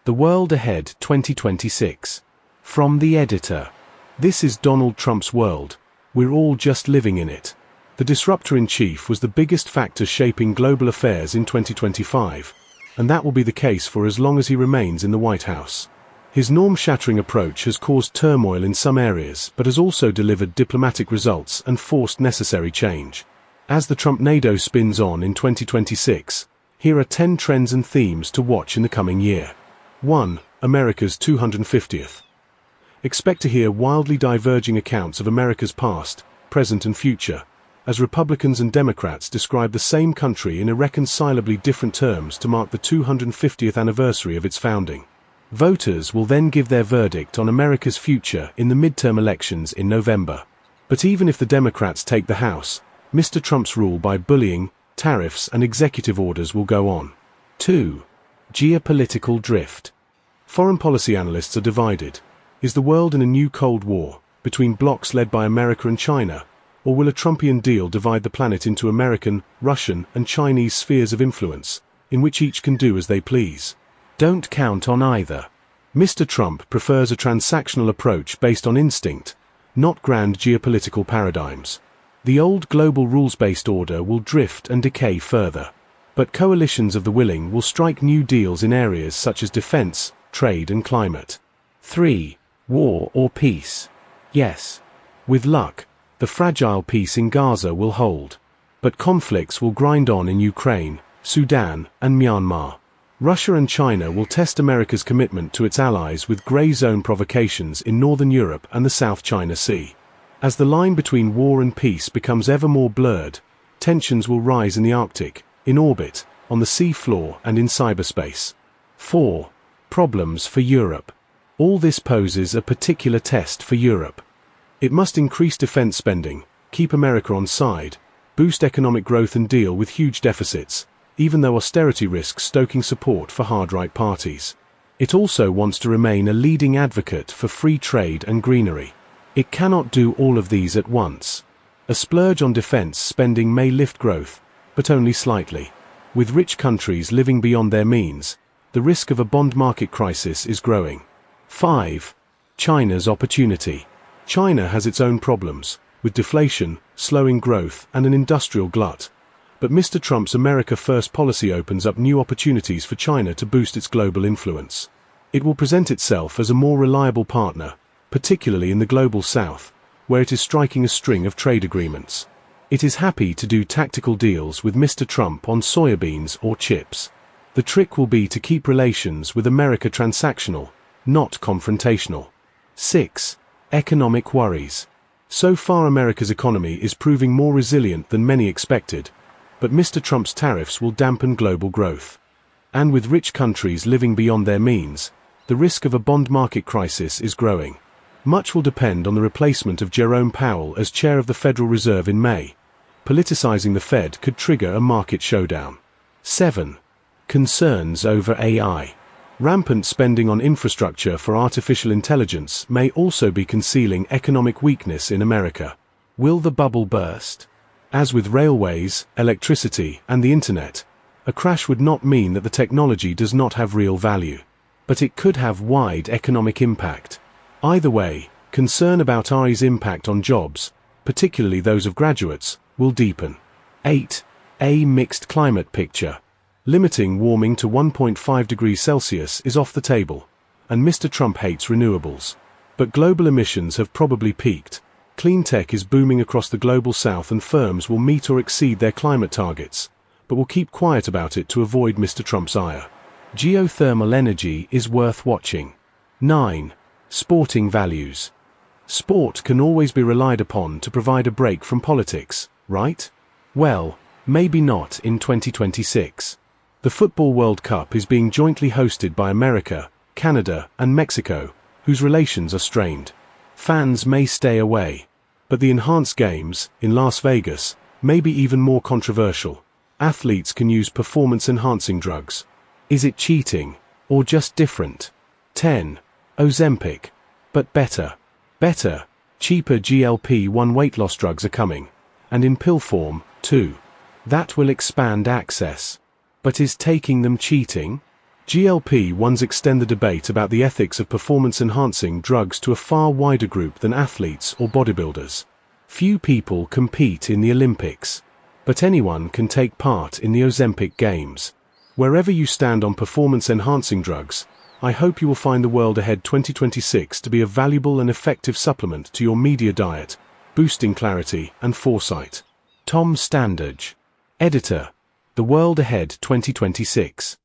The World Ahead 2026. From the editor. This is Donald Trump's world. We're all just living in it. The disruptor-in-chief was the biggest factor shaping global affairs in 2025, and that will be the case for as long as he remains in the White House. His norm-shattering approach has caused turmoil in some areas, but has also delivered diplomatic results and forced necessary change. As the Trumpnado spins on in 2026, here are 10 trends and themes to watch in the coming year. 1. America's 250th. Expect to hear wildly diverging accounts of America's past, present and future, as Republicans and Democrats describe the same country in irreconcilably different terms to mark the 250th anniversary of its founding. Voters will then give their verdict on America's future in the midterm elections in November. But even if the Democrats take the House, Mr. Trump's rule by bullying, tariffs and executive orders will go on. 2. Geopolitical drift. Foreign policy analysts are divided. Is the world in a new Cold War, between blocs led by America and China, or will a Trumpian deal divide the planet into American, Russian and Chinese spheres of influence, in which each can do as they please? Don't count on either. Mr. Trump prefers a transactional approach based on instinct, not grand geopolitical paradigms. The old global rules-based order will drift and decay further. But coalitions of the willing will strike new deals in areas such as defense, trade and climate. 3. War or peace? Yes. With luck, the fragile peace in Gaza will hold. But conflicts will grind on in Ukraine, Sudan and Myanmar. Russia and China will test America's commitment to its allies with grey zone provocations in northern Europe and the South China Sea. As the line between war and peace becomes ever more blurred, tensions will rise in the Arctic, in orbit, on the sea floor and in cyberspace. 4. Problems for Europe. All this poses a particular test for Europe. It must increase defense spending, keep America on side, boost economic growth and deal with huge deficits, even though austerity risks stoking support for hard-right parties. It also wants to remain a leading advocate for free trade and greenery. It cannot do all of these at once. A splurge on defense spending may lift growth, but only slightly. With rich countries living beyond their means, the risk of a bond market crisis is growing. 5. China's opportunity. China has its own problems, with deflation, slowing growth, and an industrial glut. But Mr. Trump's America First policy opens up new opportunities for China to boost its global influence. It will present itself as a more reliable partner, particularly in the global south, where it is striking a string of trade agreements. It is happy to do tactical deals with Mr. Trump on soybeans or chips. The trick will be to keep relations with America transactional, not confrontational. 6. Economic worries. So far America's economy is proving more resilient than many expected, but Mr. Trump's tariffs will dampen global growth. And with rich countries living beyond their means, the risk of a bond market crisis is growing. Much will depend on the replacement of Jerome Powell as chair of the Federal Reserve in May. Politicizing the Fed could trigger a market showdown. 7. Concerns over AI. Rampant spending on infrastructure for artificial intelligence may also be concealing economic weakness in America. Will the bubble burst? As with railways, electricity, and the internet, a crash would not mean that the technology does not have real value. But it could have wide economic impact. Either way, concern about AI's impact on jobs, particularly those of graduates, will deepen. 8. A mixed climate picture. Limiting warming to 1.5 degrees Celsius is off the table, and Mr. Trump hates renewables. But global emissions have probably peaked. Clean tech is booming across the global south and firms will meet or exceed their climate targets, but will keep quiet about it to avoid Mr. Trump's ire. Geothermal energy is worth watching. 9. Sporting values. Sport can always be relied upon to provide a break from politics, right? Well, maybe not in 2026. The Football World Cup is being jointly hosted by America, Canada, and Mexico, whose relations are strained. Fans may stay away. But the enhanced games, in Las Vegas, may be even more controversial. Athletes can use performance-enhancing drugs. Is it cheating, or just different? 10. Ozempic. But better. Better, cheaper GLP-1 weight loss drugs are coming. And in pill form, too. That will expand access. But is taking them cheating? GLP-1s extend the debate about the ethics of performance-enhancing drugs to a far wider group than athletes or bodybuilders. Few people compete in the Olympics, but anyone can take part in the Ozempic Games. Wherever you stand on performance-enhancing drugs, I hope you will find the World Ahead 2026 to be a valuable and effective supplement to your media diet, boosting clarity and foresight. Tom Standage, Editor, The World Ahead 2026.